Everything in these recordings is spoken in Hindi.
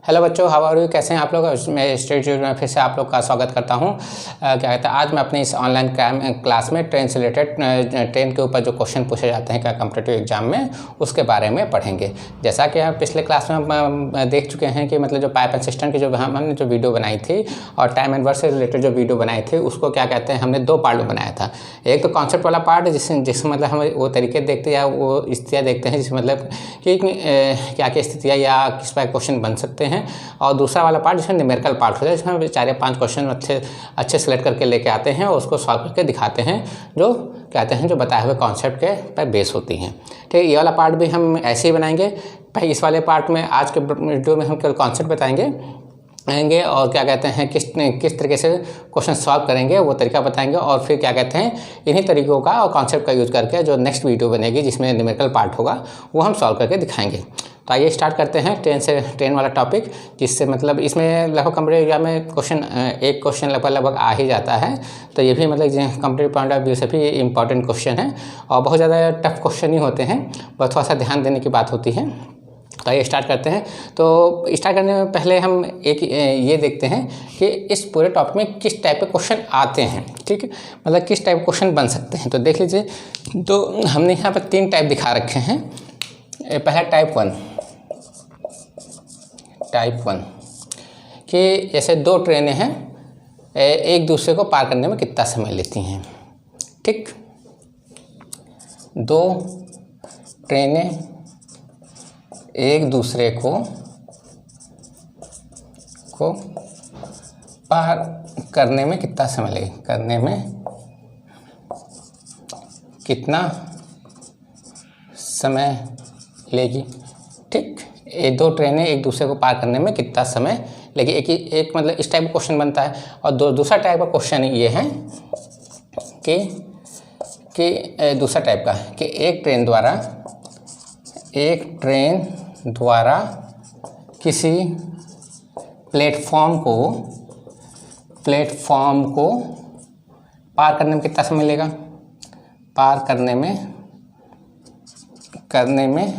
हेलो बच्चों, हाउ आर यू? कैसे हैं आप लोग? मैं स्टेट में फिर से आप लोग का स्वागत करता हूं। क्या कहते हैं, आज मैं अपने इस ऑनलाइन क्लास में ट्रेन से रिलेटेड ट्रेन के ऊपर जो क्वेश्चन पूछे जाते हैं क्या कॉम्पिटिटिव एग्जाम में, उसके बारे में पढ़ेंगे। जैसा कि आप पिछले क्लास में हम देख चुके हैं कि मतलब जो पाइप एंड सिस्टम की जो हमने जो वीडियो बनाई थी और टाइम एंड वर्क से रिलेटेड जो वीडियो बनाई थी, उसको क्या कहते हैं हमने दो पार्ट में बनाया था। एक तो कॉन्सेप्ट वाला पार्ट जिसमें मतलब हम वो तरीके देखते हैं या वो स्थितियाँ देखते हैं जिसमें मतलब कि क्या क्या स्थितियाँ या किस पर क्वेश्चन बन सकते हैं, और दूसरा वाला पार्ट जिसमें न्यूमेरिकल पार्ट होता है, जिसमें 4 या 5 क्वेश्चन अच्छे सेलेक्ट करके लेके आते हैं और उसको सॉल्व करके दिखाते हैं, जो कहते हैं जो बताए हुए कॉन्सेप्ट के पर बेस होती हैं। ठीक है, ये वाला पार्ट भी हम ऐसे ही बनाएंगे। भाई इस वाले पार्ट में आज के वीडियो में हम केवल कॉन्सेप्ट बताएंगे और क्या कहते हैं किस तरीके से क्वेश्चन सॉल्व करेंगे वो तरीका बताएंगे, और फिर क्या कहते हैं इन्हीं तरीकों का और कॉन्सेप्ट का यूज़ करके जो नेक्स्ट वीडियो बनेगी जिसमें न्यूमेरिकल पार्ट होगा वो हम सॉल्व करके दिखाएंगे। तो आइए स्टार्ट करते हैं ट्रेन वाला टॉपिक, जिससे मतलब इसमें लगभग कॉम्पिटिटिव एग्जाम में एक क्वेश्चन लगभग आ ही जाता है। तो ये भी मतलब कॉम्पिटिटिव पॉइंट ऑफ व्यू से भी इंपॉर्टेंट क्वेश्चन है और बहुत ज़्यादा टफ क्वेश्चन ही होते हैं, बस थोड़ा सा ध्यान देने की बात होती है। तो आइए स्टार्ट करते हैं। तो स्टार्ट करने में पहले हम एक ये देखते हैं कि इस पूरे टॉपिक में किस टाइप के क्वेश्चन आते हैं। ठीक है, मतलब किस टाइप क्वेश्चन बन सकते हैं। तो देख लीजिए, तो हमने यहाँ पर 3 टाइप दिखा रखे हैं। पहला टाइप वन कि जैसे 2 ट्रेनें हैं, एक दूसरे को पार करने में कितना समय लेती हैं। ठीक, 2 ट्रेनें एक दूसरे को पार करने में कितना समय लगेगा, करने में कितना समय लेगी। ठीक, ये 2 ट्रेनें एक दूसरे को पार करने में कितना समय लेगी। एक मतलब इस टाइप का क्वेश्चन बनता है। और दूसरा टाइप का क्वेश्चन ये है कि दूसरा टाइप का कि एक ट्रेन द्वारा किसी प्लेटफॉर्म को पार करने में कितना समय लगेगा, पार करने में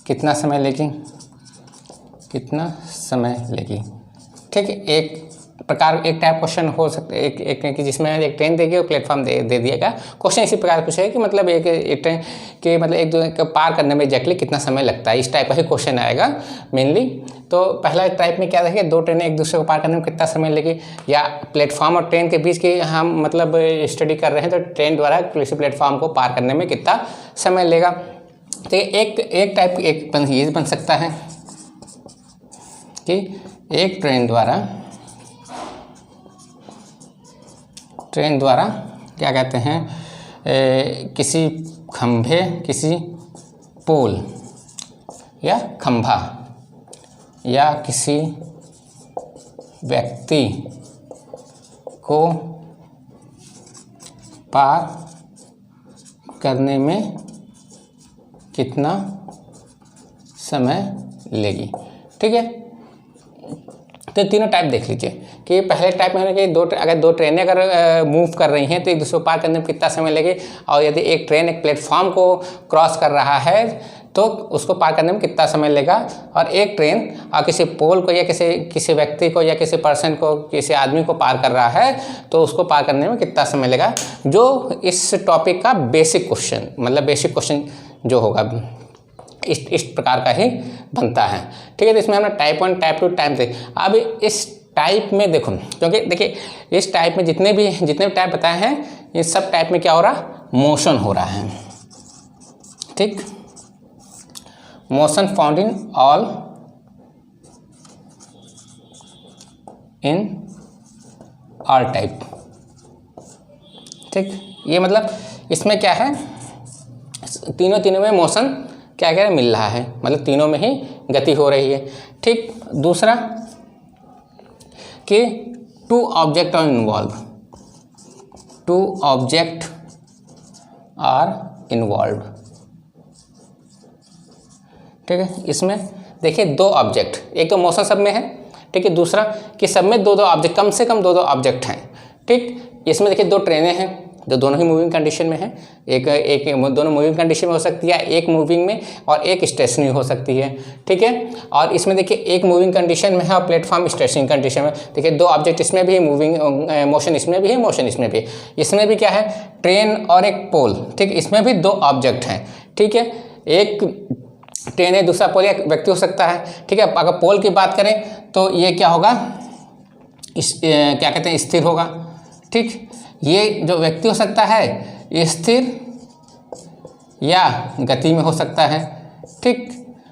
कितना समय लेगी। ठीक है, एक टाइप क्वेश्चन हो सकता है एक जिसमें एक ट्रेन देगी और प्लेटफॉर्म दे दिएगा। क्वेश्चन इसी प्रकार पूछेगा कि मतलब एक ट्रेन के मतलब एक दूसरे को पार करने में एग्जैक्टली कितना समय लगता है। इस टाइप का ही क्वेश्चन आएगा मेनली। तो पहला टाइप में क्या रहेगा, 2 ट्रेनें एक दूसरे को पार करने में कितना समय लेगी, या प्लेटफॉर्म और ट्रेन के बीच की हम मतलब स्टडी कर रहे हैं तो ट्रेन द्वारा किसी प्लेटफॉर्म को पार करने में कितना समय लेगा। तो एक टाइप ये बन सकता है कि एक ट्रेन द्वारा क्या कहते हैं किसी खंभे, किसी पोल या खंभा या किसी व्यक्ति को पार करने में कितना समय लेगी। ठीक है, तो तीनों टाइप देख लीजिए कि पहले टाइप में कि अगर 2 ट्रेनें अगर मूव कर रही हैं तो एक दूसरे को पार करने में कितना समय लगे, और यदि एक ट्रेन एक प्लेटफॉर्म को क्रॉस कर रहा है तो उसको पार करने में कितना समय लगेगा, और एक ट्रेन और किसी पोल को या किसी व्यक्ति को या किसी पर्सन को, किसी आदमी को पार कर रहा है तो उसको पार करने में कितना समय लगेगा। जो इस टॉपिक का बेसिक क्वेश्चन जो होगा इस प्रकार का ही बनता है। ठीक है, तो इसमें हमने टाइप 1, टाइप 2, टाइप 3। अब इस टाइप में देखो, क्योंकि देखिए इस टाइप में जितने भी टाइप बताए हैं, ये सब टाइप में क्या हो रहा, मोशन हो रहा है। ठीक, motion found in all type. ठीक, ये मतलब इसमें क्या है, तीनों में मोशन क्या मिल रहा है, मतलब तीनों में ही गति हो रही है। ठीक, दूसरा कि 2 ऑब्जेक्ट आर इन्वॉल्व। ठीक है, इसमें देखिए 2 ऑब्जेक्ट, एक तो मोशन सब में है। ठीक है, दूसरा कि सब में 2-2 ऑब्जेक्ट, कम से कम 2-2 ऑब्जेक्ट हैं। ठीक, इसमें देखिए 2 ट्रेनें हैं जो दोनों ही मूविंग कंडीशन में है। एक दोनों मूविंग कंडीशन में हो सकती है, एक मूविंग में और एक स्टेशनरी हो सकती है, ठीक है। और इसमें देखिए एक मूविंग कंडीशन में है और प्लेटफॉर्म स्टेशनरी कंडीशन में। देखिए दो ऑब्जेक्ट इसमें भी है, मूविंग मोशन इसमें भी है, मोशन इसमें भी है। इसमें भी क्या है, ट्रेन और एक पोल, ठीक, इसमें भी दो ऑब्जेक्ट हैं, ठीक है। एक ट्रेन है, दूसरा पोल या व्यक्ति हो सकता है, ठीक है। अगर पोल की बात करें तो ये क्या होगा, क्या कहते हैं, स्थिर होगा, ठीक। ये जो व्यक्ति हो सकता है स्थिर या गति में हो सकता है, ठीक,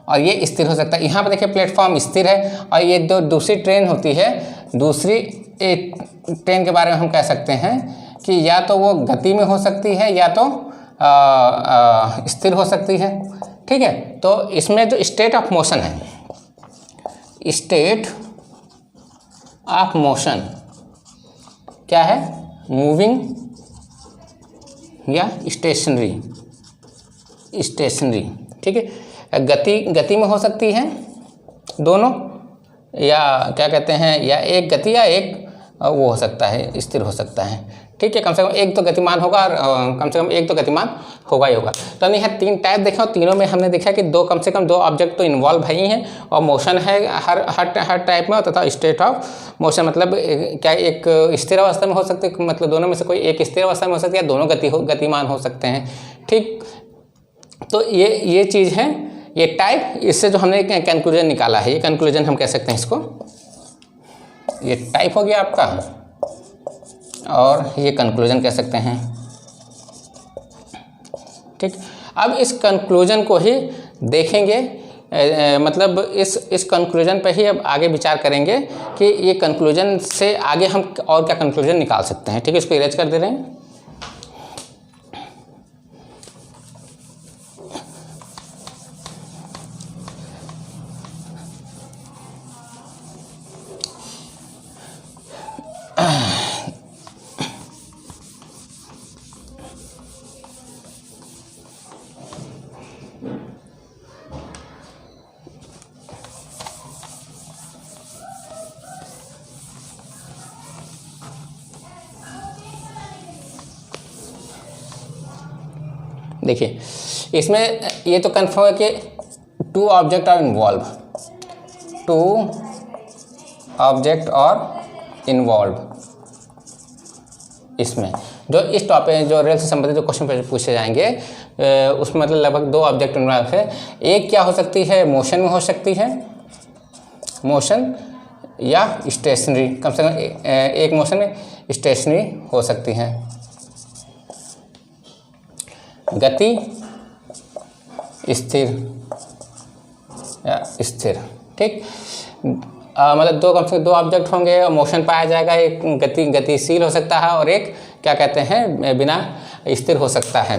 और ये स्थिर हो सकता है। यहाँ पर देखिए प्लेटफॉर्म स्थिर है और ये जो दूसरी ट्रेन होती है, दूसरी एक ट्रेन के बारे में हम कह सकते हैं कि या तो वो गति में हो सकती है या तो स्थिर हो सकती है, ठीक है। तो इसमें जो स्टेट ऑफ मोशन है, स्टेट ऑफ मोशन क्या है, मूविंग या स्टेशनरी, ठीक है। गति में हो सकती है दोनों, या क्या कहते हैं, या एक गति या एक वो हो सकता है, स्थिर हो सकता है, ठीक है। कम से कम एक तो गतिमान होगा और कम से कम एक तो गतिमान होगा ही होगा। तो हमने यहाँ तीन टाइप देखे और तीनों में हमने देखा कि कम से कम दो ऑब्जेक्ट तो इन्वॉल्व है ही हैं और मोशन है हर टाइप में, तथा स्टेट ऑफ मोशन मतलब क्या एक स्थिर अवस्था में हो सकती है, मतलब दोनों में से कोई एक स्थिर अवस्था में हो सकती है, दोनों गतिमान हो सकते हैं, ठीक। तो ये चीज़ है, ये टाइप, इससे जो हमने कंक्लूजन निकाला है, ये कंक्लूजन हम कह सकते हैं इसको, ये टाइप हो गया आपका और ये कंक्लूजन कह सकते हैं, ठीक। अब इस कंक्लूजन को ही देखेंगे, मतलब इस कंक्लूजन पे ही अब आगे विचार करेंगे कि ये कंक्लूजन से आगे हम और क्या कंक्लूजन निकाल सकते हैं, ठीक है। इसको इरेज कर दे रहे हैं। देखिए इसमें ये तो कन्फर्म है कि two object are involve, two object are involve. इसमें जो इस टॉपिक जो रेल से संबंधित जो क्वेश्चन पूछे जाएंगे उसमें मतलब लगभग दो ऑब्जेक्ट इन्वॉल्व है। एक क्या हो सकती है, मोशन में हो सकती है, मोशन या स्टेशनरी, कम से कम एक मोशन में स्टेशनरी हो सकती है, गति स्थिर या स्थिर, ठीक। मतलब कम से कम दो ऑब्जेक्ट होंगे और मोशन पाया जाएगा, एक गतिशील हो सकता है और एक क्या कहते हैं बिना स्थिर हो सकता है,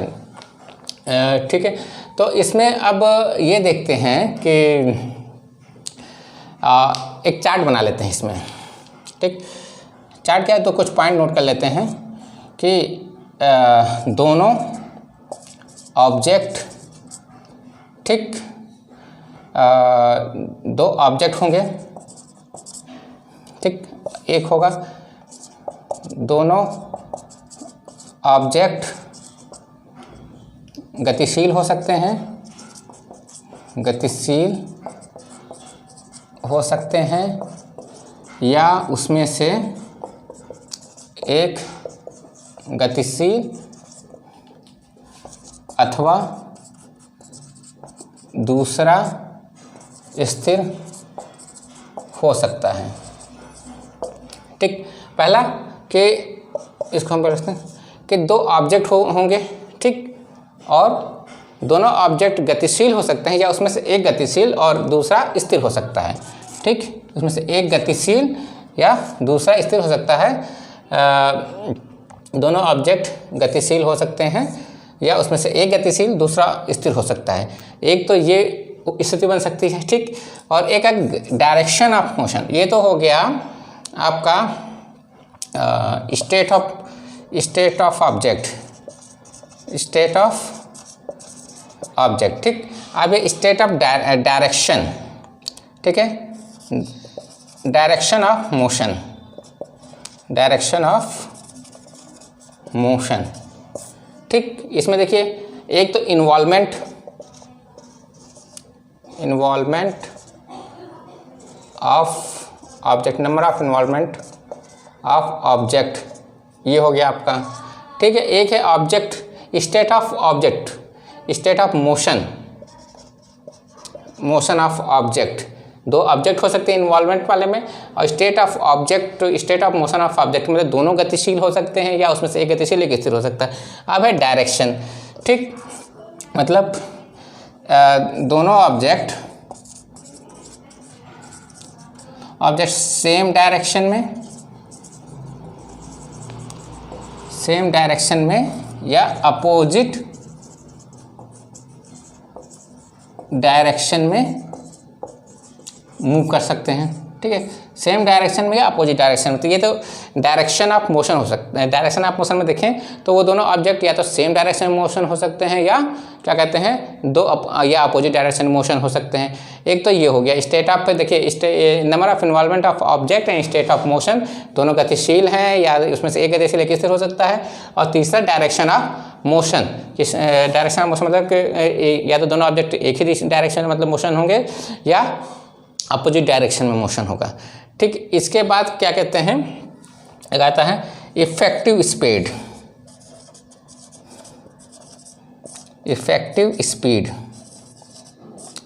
ठीक है। तो इसमें अब ये देखते हैं कि एक चार्ट बना लेते हैं इसमें, ठीक। चार्ट क्या है, तो कुछ पॉइंट नोट कर लेते हैं कि दोनों ऑब्जेक्ट, ठीक, दो ऑब्जेक्ट होंगे, ठीक, एक होगा, दोनों ऑब्जेक्ट गतिशील हो सकते हैं, गतिशील हो सकते हैं या उसमें से एक गतिशील अथवा दूसरा स्थिर हो सकता है, ठीक। पहला कि इसको हम कहते हैं कि दो ऑब्जेक्ट होंगे, ठीक, और दोनों ऑब्जेक्ट गतिशील हो सकते हैं या उसमें से एक गतिशील और दूसरा स्थिर हो सकता है, ठीक। उसमें से एक गतिशील या दूसरा स्थिर हो सकता है। दोनों ऑब्जेक्ट गतिशील हो सकते हैं या उसमें से एक गतिशील दूसरा स्थिर हो सकता है। एक तो ये स्थिति बन सकती है, ठीक। और एक डायरेक्शन ऑफ मोशन, ये तो हो गया आपका स्टेट ऑफ ऑब्जेक्ट, ठीक। अब ये स्टेट ऑफ डायरेक्शन, ठीक है, डायरेक्शन ऑफ मोशन, ठीक, इसमें देखिए एक तो involvement of object, number of involvement of object, ये हो गया आपका। ठीक है, एक है object, state of object, state of motion of object. दो ऑब्जेक्ट हो सकते हैं इन्वॉल्वमेंट वाले में, और state of object, state of motion of object मतलब दोनों गतिशील हो सकते हैं या उसमें से एक गतिशील एक स्थिर हो सकता है। अब है डायरेक्शन। ठीक, मतलब दोनों ऑब्जेक्ट सेम डायरेक्शन में या अपोजिट डायरेक्शन में मूव कर सकते हैं। ठीक है, सेम डायरेक्शन में या अपोजिट डायरेक्शन में। तो ये तो डायरेक्शन ऑफ मोशन हो सकता है। डायरेक्शन ऑफ मोशन में देखें तो वो दोनों ऑब्जेक्ट या तो सेम डायरेक्शन में मोशन हो सकते हैं या क्या कहते हैं या अपोजिट डायरेक्शन में मोशन हो सकते हैं। एक तो ये हो गया स्टेट ऑफ पे, देखिए number of involvement of object and state of motion, दोनों गतिशील हैं या उसमें से एक गतिशील एक स्थिर हो सकता है। और तीसरा direction of motion, direction of motion मतलब कि या तो दोनों ऑब्जेक्ट एक ही डायरेक्शन मतलब मोशन होंगे या अपोजिट डायरेक्शन में मोशन होगा। ठीक, इसके बाद क्या कहते हैं, एक आता है इफेक्टिव स्पीड।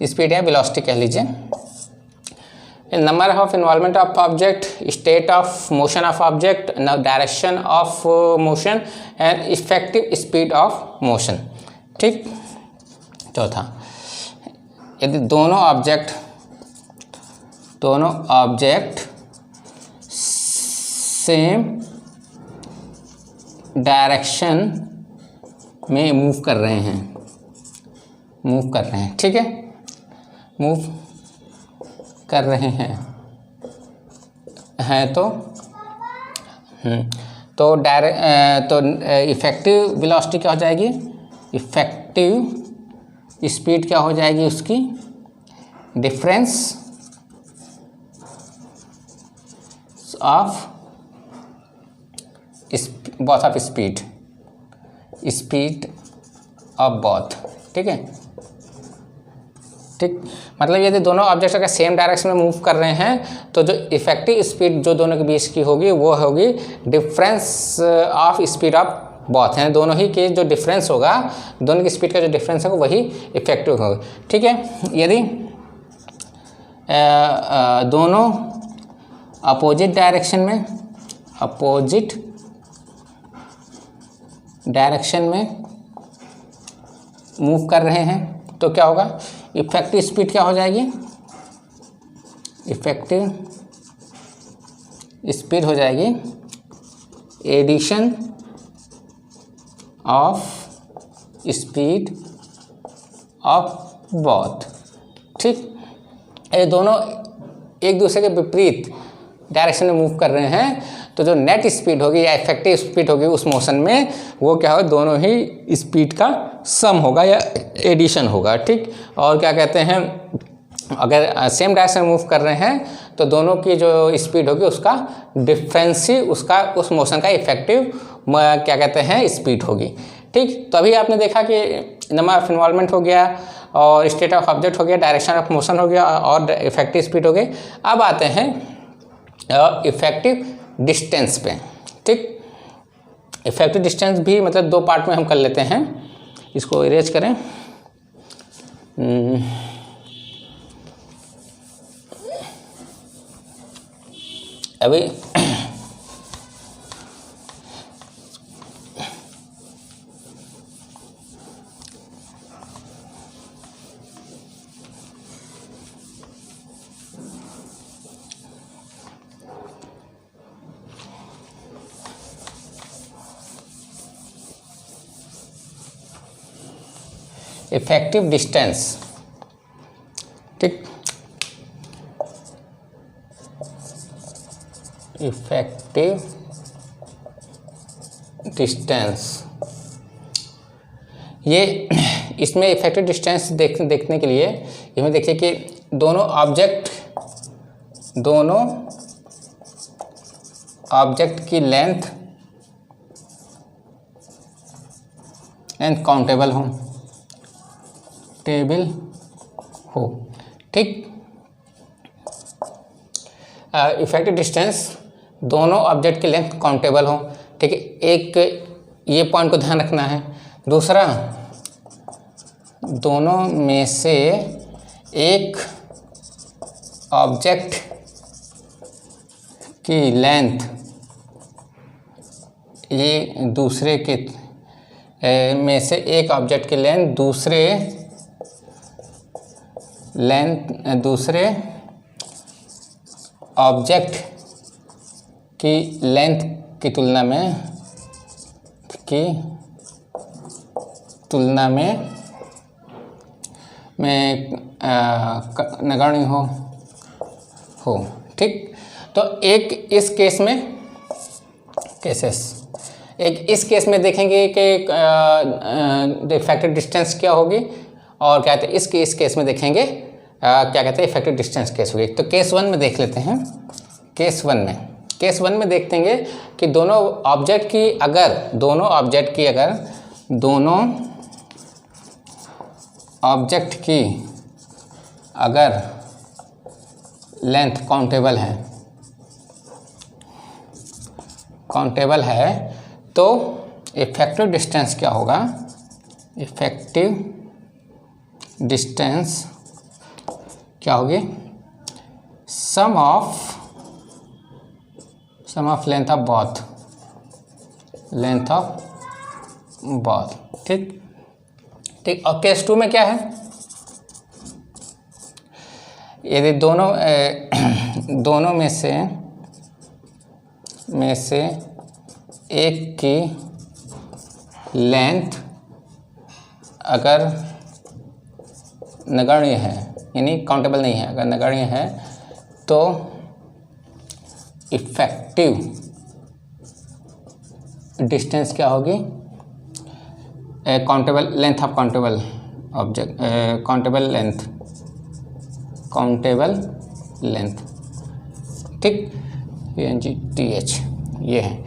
स्पीड या वेलोसिटी कह लीजिए। Number of involvement of object, state of motion of object, direction of motion and effective speed of motion. ठीक, चौथा, यदि दोनों ऑब्जेक्ट सेम डायरेक्शन में मूव कर रहे हैं। ठीक है, मूव कर रहे हैं तो इफेक्टिव वेलोसिटी क्या हो जाएगी, इफेक्टिव स्पीड क्या हो जाएगी उसकी, difference of both of speed of both. ठीक है, ठीक, मतलब यदि दोनों ऑब्जेक्ट अगर सेम डायरेक्शन में मूव कर रहे हैं तो जो इफेक्टिव स्पीड जो दोनों के बीच की होगी वो होगी difference of speed of both हैं। दोनों ही के जो डिफरेंस होगा, दोनों की स्पीड का जो डिफरेंस होगा वही इफेक्टिव होगा। ठीक है, यदि दोनों अपोजिट डायरेक्शन में मूव कर रहे हैं तो क्या होगा, इफेक्टिव स्पीड क्या हो जाएगी, इफेक्टिव स्पीड हो जाएगी addition of speed of both. ठीक, ये दोनों एक दूसरे के विपरीत डायरेक्शन में मूव कर रहे हैं तो जो नेट स्पीड होगी या इफेक्टिव स्पीड होगी उस मोशन में वो क्या होगा, दोनों ही स्पीड का सम होगा या एडिशन होगा। ठीक, और क्या कहते हैं, अगर सेम डायरेक्शन में मूव कर रहे हैं तो दोनों की जो स्पीड होगी उसका डिफरेंस ही उस मोशन का इफेक्टिव क्या कहते हैं स्पीड होगी। ठीक, तो अभी आपने देखा कि नंबर ऑफ इन्वॉल्वमेंट हो गया और स्टेट ऑफ ऑब्जेक्ट हो गया, डायरेक्शन ऑफ मोशन हो गया और इफेक्टिव स्पीड हो गई। अब आते हैं इफेक्टिव डिस्टेंस पे। ठीक, इफेक्टिव डिस्टेंस भी मतलब दो पार्ट में हम कर लेते हैं। इसको इरेज करें। अभी इफेक्टिव डिस्टेंस। ठीक, इफेक्टिव डिस्टेंस, ये इसमें इफेक्टिव डिस्टेंस देखने के लिए इसमें देखिए कि दोनों ऑब्जेक्ट की लेंथ लेंथ काउंटेबल हो, टेबल हो, ठीक। इफेक्टिव डिस्टेंस, दोनों ऑब्जेक्ट की लेंथ काउंटेबल हो, ठीक है। एक ये पॉइंट को ध्यान रखना है। दूसरा, दोनों में से एक ऑब्जेक्ट की लेंथ ये दूसरे के में से एक ऑब्जेक्ट की लेंथ दूसरे ऑब्जेक्ट की लेंथ की तुलना में नगण्य हो, ठीक। तो एक इस केस में देखेंगे कि इफेक्टिव डिस्टेंस क्या होगी, और क्या कहते हैं इस केस में देखेंगे क्या कहते हैं इफेक्टिव डिस्टेंस केस होगी। तो केस 1 में देख लेते हैं। केस वन में देखते हैं कि दोनों ऑब्जेक्ट की अगर लेंथ काउंटेबल है तो इफेक्टिव डिस्टेंस क्या होगा, इफेक्टिव डिस्टेंस क्या होगी, सम ऑफ लेंथ ऑफ बोथ, ठीक। और केस 2 में क्या है, यदि दोनों में से एक की लेंथ अगर नगण्य है, यानी काउंटेबल नहीं है, अगर नगण्य है तो इफेक्टिव डिस्टेंस क्या होगी, countable length of countable object, countable length, ठीक। PNGTH ये है,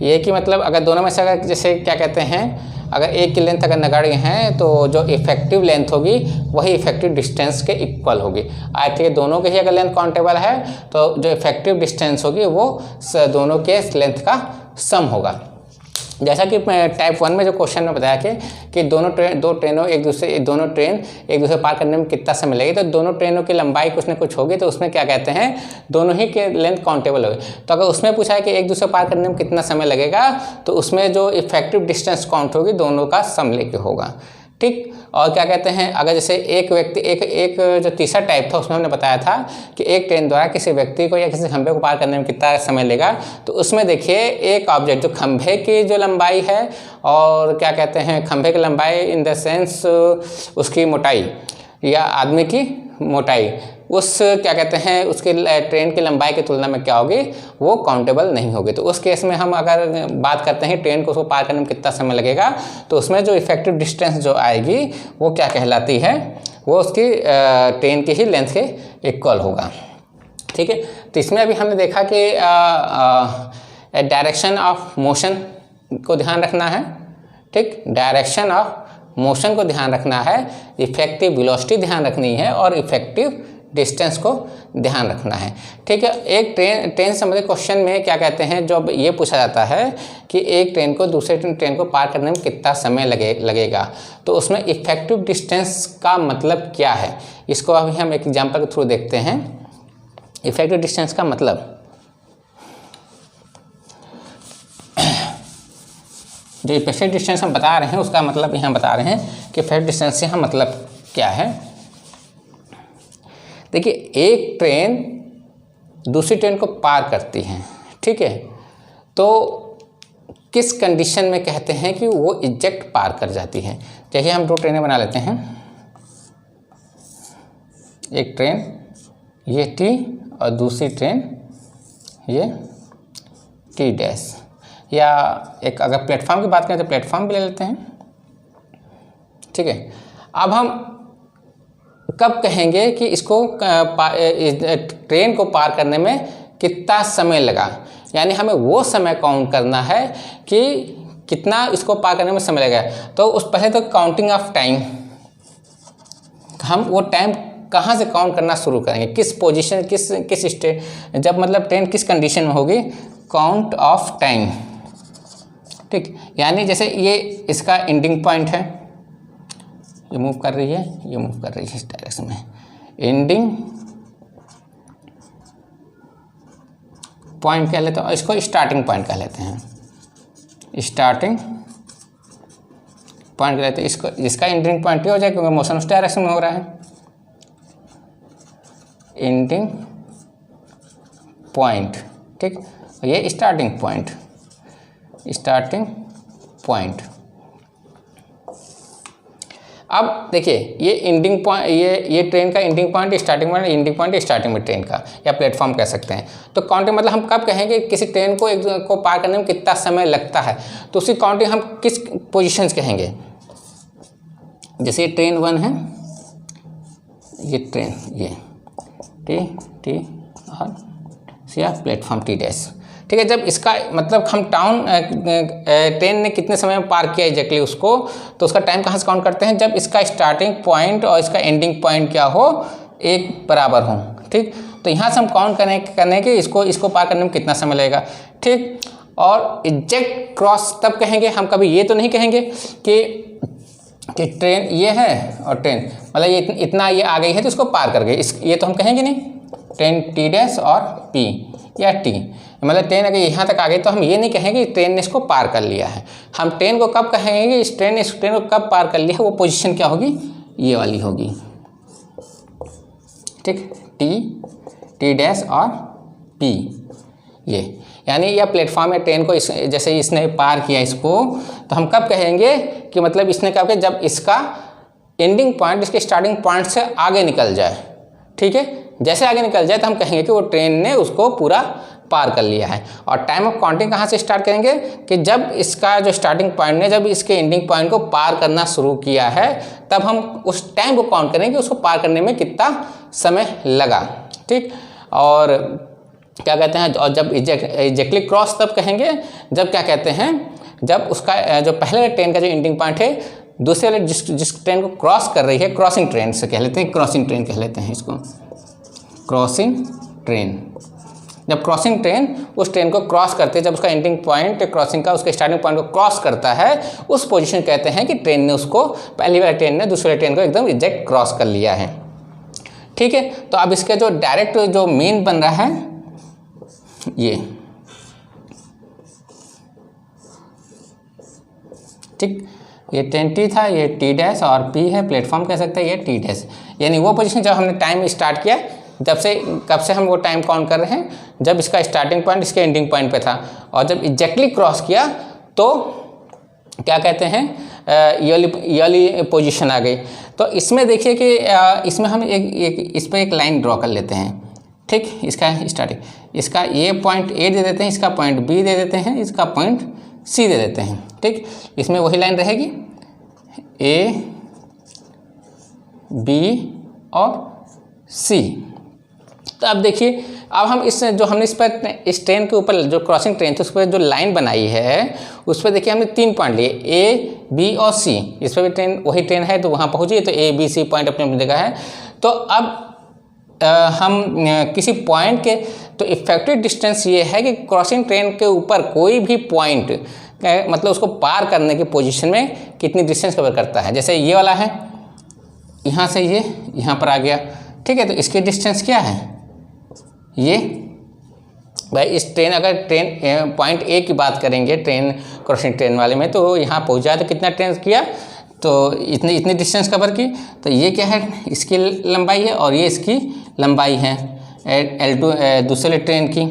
ये कि मतलब अगर दोनों में से अगर जैसे क्या कहते हैं, अगर एक की लेंथ अगर नगण्य है तो जो इफेक्टिव लेंथ होगी वही इफेक्टिव डिस्टेंस के इक्वल होगी। ठीक है, दोनों के ही अगर लेंथ काउंटेबल है तो जो इफेक्टिव डिस्टेंस होगी वो दोनों के लेंथ का सम होगा। जैसा कि टाइप 1 में जो क्वेश्चन में बताया कि दोनों ट्रेन एक दूसरे पार करने में कितना समय लगेगा, तो दोनों ट्रेनों की लंबाई कुछ न कुछ होगी, तो उसमें क्या कहते हैं दोनों ही के लेंथ काउंटेबल होगी। तो अगर उसमें पूछा है कि एक दूसरे पार करने में कितना समय लगेगा, तो उसमें जो इफेक्टिव डिस्टेंस काउंट होगी दोनों का सम लेके होगा, ठीक। और क्या कहते हैं, अगर जैसे एक व्यक्ति एक जो तीसरा टाइप था उसमें हमने बताया था कि एक ट्रेन द्वारा किसी व्यक्ति को या किसी खंभे को पार करने में कितना समय लेगा, तो उसमें देखिए एक ऑब्जेक्ट जो खंभे की जो लंबाई है और क्या कहते हैं खंभे की लंबाई इन द सेंस उसकी मोटाई या आदमी की मोटाई, उस क्या कहते हैं उसकी ट्रेन की लंबाई की तुलना में क्या होगी, वो काउंटेबल नहीं होगी। तो उस केस में हम अगर बात करते हैं ट्रेन को उसको पार करने में कितना समय लगेगा, तो उसमें जो इफेक्टिव डिस्टेंस जो आएगी वो क्या कहलाती है, वो उसकी ट्रेन की ही लेंथ के इक्वल होगा, ठीक है। तो इसमें अभी हमने देखा कि डायरेक्शन ऑफ मोशन को ध्यान रखना है, ठीक। डायरेक्शन ऑफ मोशन को ध्यान रखना है, इफेक्टिव वेलोसिटी ध्यान रखनी है और इफेक्टिव डिस्टेंस को ध्यान रखना है, ठीक है। एक ट्रेन संबंधित क्वेश्चन में क्या कहते हैं, जब ये पूछा जाता है कि एक ट्रेन को दूसरे ट्रेन को पार करने में कितना समय लगेगा, तो उसमें इफेक्टिव डिस्टेंस का मतलब क्या है, इसको अभी हम एक एग्जांपल के थ्रू देखते हैं। इफेक्टिव डिस्टेंस का मतलब, जो इफेक्टिव डिस्टेंस हम बता रहे हैं उसका मतलब यहाँ बता रहे हैं कि इफेक्टिव डिस्टेंस से हम मतलब क्या है। देखिए, एक ट्रेन दूसरी ट्रेन को पार करती है, ठीक है, तो किस कंडीशन में कहते हैं कि वो एग्जैक्ट पार कर जाती है। जैसे हम दो ट्रेनें बना लेते हैं, एक ट्रेन ये T और दूसरी ट्रेन ये T डैश, या एक अगर प्लेटफॉर्म की बात करें तो प्लेटफॉर्म भी ले लेते हैं, ठीक है। अब हम कब कहेंगे कि इसको ट्रेन को पार करने में कितना समय लगा, यानी हमें वो समय काउंट करना है कि कितना इसको पार करने में समय लगेगा। तो उस पहले तो काउंटिंग ऑफ टाइम, हम वो टाइम कहाँ से काउंट करना शुरू करेंगे, किस पोजीशन, किस स्टेट, जब मतलब ट्रेन किस कंडीशन में होगी, काउंट ऑफ टाइम। ठीक, यानी जैसे ये इसका एंडिंग पॉइंट है, ये मूव कर रही है, ये मूव कर रही है इस डायरेक्शन में, एंडिंग पॉइंट कह लेते हैं और इसको स्टार्टिंग पॉइंट कह लेते हैं, स्टार्टिंग पॉइंट कह लेते हैं इसको। इसका एंडिंग पॉइंट भी हो जाए क्योंकि मोशन उस डायरेक्शन में हो रहा है, एंडिंग पॉइंट। ठीक, ये स्टार्टिंग पॉइंट, स्टार्टिंग पॉइंट। अब देखिए ये एंडिंग पॉइंट, ये ट्रेन का ending point, starting point, ending point starting में ट्रेन का या प्लेटफॉर्म कह सकते हैं। तो काउंटिंग मतलब हम कब कहेंगे किसी ट्रेन को पार करने में कितना समय लगता है, तो उसकी काउंटिंग हम किस पोजीशंस कहेंगे। जैसे ये ट्रेन 1 है, ये ट्रेन, ये टी और या प्लेटफॉर्म टी डैश। ठीक है, जब इसका मतलब हम ट्रेन ने कितने समय में पार किया एग्जैक्टली उसको, तो उसका टाइम कहाँ से काउंट करते हैं, जब इसका स्टार्टिंग पॉइंट और इसका एंडिंग पॉइंट क्या हो, एक बराबर हो। ठीक, तो यहाँ से हम काउंट करने के इसको पार करने में कितना समय लगेगा। ठीक, और एग्जैक्ट क्रॉस तब कहेंगे हम, कभी ये तो नहीं कहेंगे कि ट्रेन ये है और ट्रेन मतलब ये इतना ये आ गई है तो इसको पार कर गई, ये तो हम कहेंगे नहीं। ट्रेन टी डैश और पी या टी, मतलब ट्रेन अगर यहाँ तक आ गई तो हम ये नहीं कहेंगे कि ट्रेन ने इसको पार कर लिया है। हम ट्रेन को कब कहेंगे कि इस ट्रेन को कब पार कर लिया है, वो पोजीशन क्या होगी, ये वाली होगी। ठीक, टी डैश और पी, ये यानी यह प्लेटफॉर्म या ट्रेन को जैसे इसने पार किया इसको, तो हम कब कहेंगे कि मतलब इसने कब किया, जब इसका एंडिंग पॉइंट इसके स्टार्टिंग पॉइंट से आगे निकल जाए। ठीक है, जैसे आगे निकल जाए तो हम कहेंगे कि वो ट्रेन ने उसको पूरा पार कर लिया है। और टाइम ऑफ काउंटिंग कहाँ से स्टार्ट करेंगे कि जब इसका जो स्टार्टिंग पॉइंट ने जब इसके एंडिंग पॉइंट को पार करना शुरू किया है, तब हम उस टाइम को काउंट करेंगे उसको पार करने में कितना समय लगा। ठीक, और क्या कहते हैं, और जब एग्जैक्टली क्रॉस तब कहेंगे जब क्या कहते हैं, जब उसका जो पहले ट्रेन का जो एंडिंग पॉइंट है दूसरे वाले जिस ट्रेन को क्रॉस कर रही है, क्रॉसिंग ट्रेन से कह लेते हैं, क्रॉसिंग ट्रेन कह लेते हैं इसको, क्रॉसिंग ट्रेन। जब क्रॉसिंग ट्रेन उस ट्रेन को क्रॉस करते हैं, जब उसका एंडिंग पॉइंट क्रॉसिंग का उसके स्टार्टिंग पॉइंट को क्रॉस करता है, उस पोजीशन कहते हैं कि ट्रेन ने उसको, पहली वाली ट्रेन ने दूसरे ट्रेन को एकदम एग्जैक्ट क्रॉस कर लिया है। ठीक है, तो अब इसके जो डायरेक्ट जो मेन बन रहा है ये, ठीक, ये ट्रेन टी था, ये टी डैश और पी है, प्लेटफॉर्म कह सकते हैं, ये टी डैश। यानी वो पोजीशन जब हमने टाइम स्टार्ट किया, कब से हम वो टाइम काउंट कर रहे हैं, जब इसका स्टार्टिंग पॉइंट इसके एंडिंग पॉइंट पे था, और जब एग्जैक्टली क्रॉस किया तो क्या कहते हैं, ये वाली पोजीशन आ गई। तो इसमें देखिए कि इसमें हम इस पर एक लाइन ड्रॉ कर लेते हैं। ठीक, इसका स्टार्टिंग, इसका ये पॉइंट ए दे देते हैं, इसका पॉइंट बी दे देते हैं, इसका पॉइंट सी दे देते हैं। ठीक, इसमें वही लाइन रहेगी, ए बी और सी। तो अब देखिए, अब हम हमने इस ट्रेन के ऊपर जो क्रॉसिंग ट्रेन थी उस पर जो लाइन बनाई है, उस पर देखिए हमने 3 पॉइंट लिए, ए बी और सी। इस पर भी ट्रेन वही ट्रेन है तो वहाँ पहुँची, तो ए बी सी पॉइंट अपने जगह है। तो अब हम किसी पॉइंट के, तो इफेक्टिव डिस्टेंस ये है कि क्रॉसिंग ट्रेन के ऊपर कोई भी पॉइंट मतलब उसको पार करने की पोजीशन में कितनी डिस्टेंस कवर करता है। जैसे ये वाला है, यहाँ से ये यहाँ पर आ गया। ठीक है, तो इसकी डिस्टेंस क्या है, ये भाई इस ट्रेन, अगर ट्रेन पॉइंट ए की बात करेंगे ट्रेन क्रॉसिंग ट्रेन वाले में, तो यहाँ पहुँच जाए तो कितना ट्रेन किया, तो इतनी डिस्टेंस कवर की। तो ये क्या है, इसकी लंबाई है और ये इसकी लंबाई है L2 दूसरे ट्रेन की।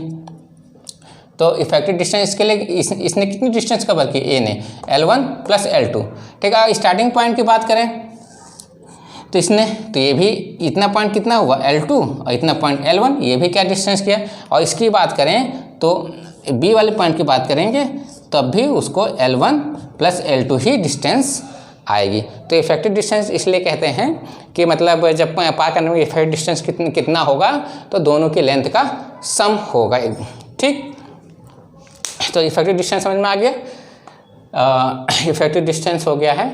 तो इफेक्टिव डिस्टेंस इसके लिए इसने कितनी डिस्टेंस कवर की, ए ने L1 + L2। ठीक है, स्टार्टिंग पॉइंट की बात करें तो इसने, तो ये भी इतना पॉइंट कितना हुआ L2 और इतना पॉइंट L1, ये भी क्या डिस्टेंस किया। और इसकी बात करें तो बी वाले पॉइंट की बात करेंगे तब भी उसको L1 + L2 ही डिस्टेंस आएगी। तो इफेक्टिव डिस्टेंस इसलिए कहते हैं कि मतलब जब पार करने में इफेक्टिव डिस्टेंस कितना होगा, तो दोनों की लेंथ का सम होगा। ठीक, तो इफेक्टिव डिस्टेंस समझ में आ गया। इफेक्टिव डिस्टेंस हो गया है।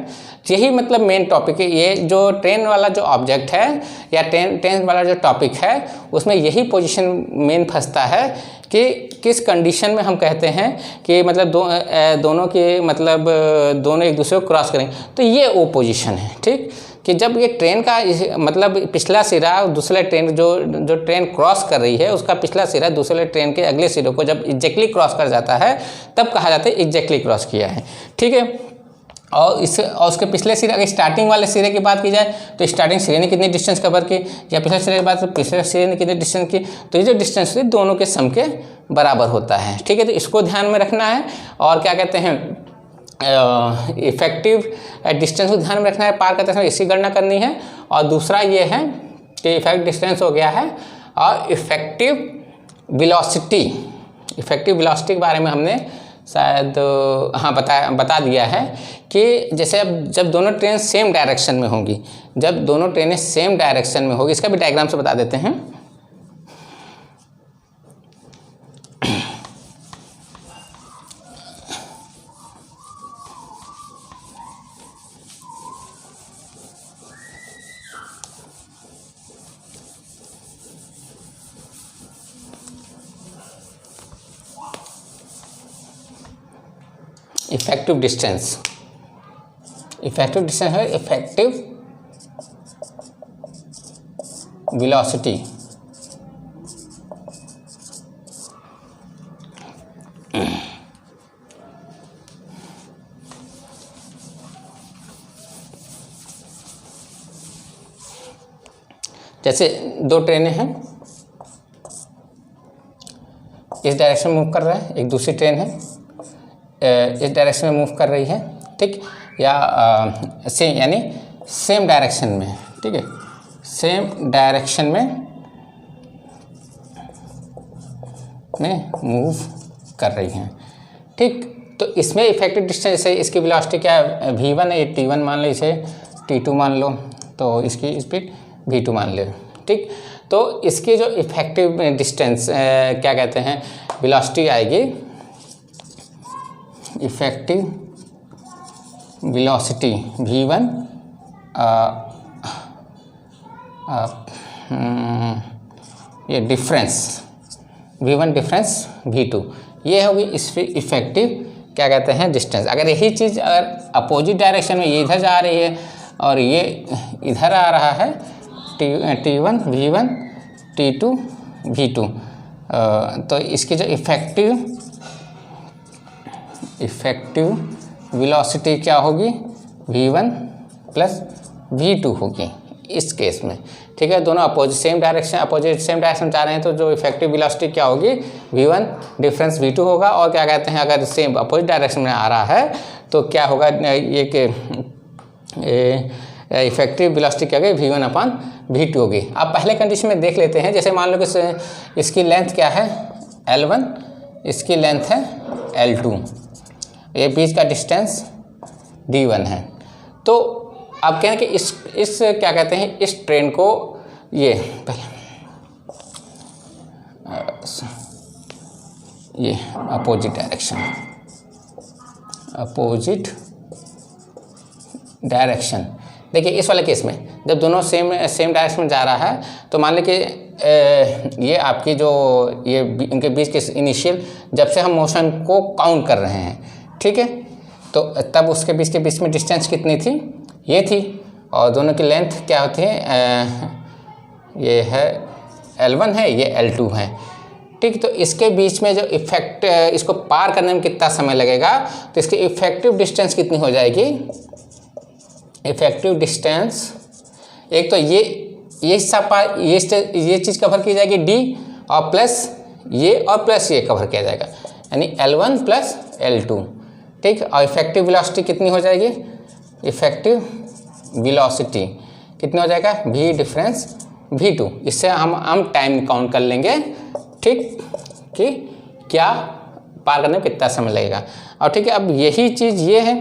यही मतलब मेन टॉपिक है। ये जो ट्रेन वाला जो ऑब्जेक्ट है या ट्रेन वाला जो टॉपिक है उसमें यही पोजीशन मेन फंसता है कि किस कंडीशन में हम कहते हैं कि मतलब दोनों के मतलब दोनों एक दूसरे को क्रॉस करें, तो ये वो पोजीशन है, ठीक, कि जब ये ट्रेन का मतलब पिछला सिरा दूसरे ट्रेन जो ट्रेन क्रॉस कर रही है उसका पिछला सिरा दूसरे ट्रेन के अगले सिरे को जब एग्जैक्टली क्रॉस कर जाता है तब कहा जाता है एग्जैक्टली क्रॉस किया है, ठीक है। और उसके पिछले सिरे, अगर स्टार्टिंग वाले सिरे की बात की जाए तो स्टार्टिंग सिरे ने कितनी डिस्टेंस कवर की, या पिछले सिरे की बात तो पिछले सिरे ने कितनी डिस्टेंस की, तो ये जो डिस्टेंस है दोनों के सम के बराबर होता है, ठीक है। तो इसको ध्यान में रखना है। और क्या कहते हैं, इफेक्टिव डिस्टेंस को ध्यान में रखना है, पार करते समय इसकी गणना करनी है। और दूसरा ये है कि इफेक्टिव डिस्टेंस हो गया है, और इफेक्टिव वेलोसिटी के बारे में हमने शायद हाँ बता दिया है कि जैसे अब जब दोनों ट्रेन सेम डायरेक्शन में होंगी, जब दोनों ट्रेनें सेम डायरेक्शन में होगी, इसका भी डायग्राम से बता देते हैं। इफेक्टिव डिस्टेंस है इफेक्टिव वेलोसिटी। जैसे दो ट्रेनें हैं, इस डायरेक्शन में मूव कर रहा है, एक दूसरी ट्रेन है इस डायरेक्शन में मूव कर रही है, ठीक, या सेम यानी सेम डायरेक्शन में, ठीक है, सेम डायरेक्शन में मूव कर रही हैं, ठीक। तो इसमें इफेक्टिव डिस्टेंस, जैसे इसकी वेलोसिटी क्या है, v1 है, ये t1 मान लो, इसे t2 मान लो, तो इसकी स्पीड v2 मान लो, ठीक। तो इसकी जो इफेक्टिव डिस्टेंस क्या कहते हैं, वेलोसिटी आएगी, इफेक्टिव वेलोसिटी v1 ये डिफरेंस v1 डिफरेंस v2, ये होगी इस इफेक्टिव क्या कहते हैं डिस्टेंस। अगर यही चीज़ अगर अपोजिट डायरेक्शन में, ये इधर जा रही है और ये इधर आ रहा है, t1 v1 t2 v2, तो इसकी जो इफेक्टिव वेलोसिटी क्या होगी, v1 प्लस v2 होगी इस केस में, ठीक है। दोनों अपोजिट सेम डायरेक्शन जा रहे हैं, तो जो इफेक्टिव वेलोसिटी क्या होगी, v1 डिफरेंस v2 होगा। और क्या कहते हैं, अगर सेम अपोजिट डायरेक्शन में आ रहा है तो क्या होगा, ये कि इफेक्टिव वेलोसिटी क्या होगी, v1 अपॉन v2 होगी। अब पहले कंडीशन में देख लेते हैं, जैसे मान लो कि इसकी लेंथ क्या है L1, इसकी लेंथ है L2, ये बीच का डिस्टेंस d1 है। तो अब क्या है कि इस क्या कहते हैं, इस ट्रेन को ये अपोजिट डायरेक्शन, देखिए इस वाले केस में जब दोनों सेम डायरेक्शन में जा रहा है, तो मान लीजिए कि ये आपकी जो ये इनके बीच के इनिशियल, जब से हम मोशन को काउंट कर रहे हैं, ठीक है, तो तब उसके बीच में डिस्टेंस कितनी थी, ये थी, और दोनों की लेंथ क्या होती है, ये है L1 है, ये L2 है, ठीक। तो इसके बीच में जो इफेक्ट, इसको पार करने में कितना समय लगेगा, तो इसकी इफेक्टिव डिस्टेंस कितनी हो जाएगी, इफेक्टिव डिस्टेंस, एक तो ये चीज़ कवर की जाएगी d, और प्लस ये कवर किया जाएगा, यानी L1 प्लस L2, ठीक। और इफेक्टिव वेलोसिटी कितनी हो जाएगी, इफेक्टिव वेलोसिटी कितनी हो जाएगा, v डिफरेंस v2। इससे हम टाइम काउंट कर लेंगे, ठीक, कि क्या पार करने में कितना समय लगेगा। और ठीक है, अब यही चीज़ ये है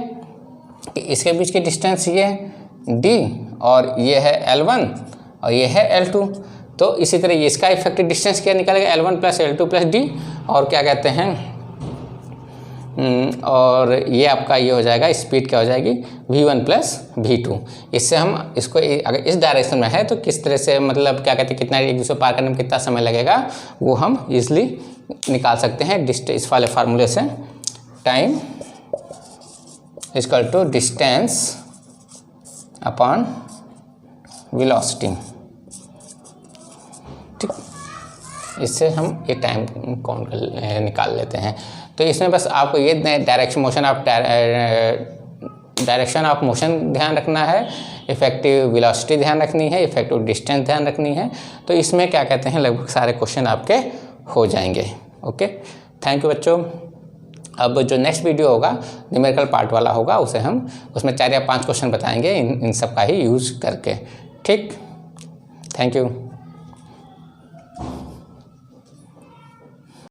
कि इसके बीच की डिस्टेंस ये है d, और ये है L1 और ये है L2। तो इसी तरह ये इसका इफेक्टिव डिस्टेंस क्या निकलेगा, L1 plus L2 plus d, और क्या कहते हैं और ये आपका ये हो जाएगा, स्पीड क्या हो जाएगी v1 प्लस v2। इससे हम इसको अगर इस डायरेक्शन में है तो किस तरह से मतलब क्या कहते हैं कितना एक दूसरे पार करने में कितना समय लगेगा वो हम इजली निकाल सकते हैं इस वाले फार्मूले से। Time equal to distance upon velocity. ठीक, इससे हम ये टाइम काउंट निकाल लेते हैं। तो इसमें बस आपको ये डायरेक्शन ऑफ मोशन ध्यान रखना है, इफेक्टिव वेलोसिटी ध्यान रखनी है, इफेक्टिव डिस्टेंस ध्यान रखनी है। तो इसमें क्या कहते हैं लगभग सारे क्वेश्चन आपके हो जाएंगे। ओके, थैंक यू बच्चों। अब जो नेक्स्ट वीडियो होगा न्यूमेरिकल पार्ट वाला होगा, उसे हम उसमें 4 या 5 क्वेश्चन बताएंगे इन सब का ही यूज़ करके। ठीक, थैंक यू।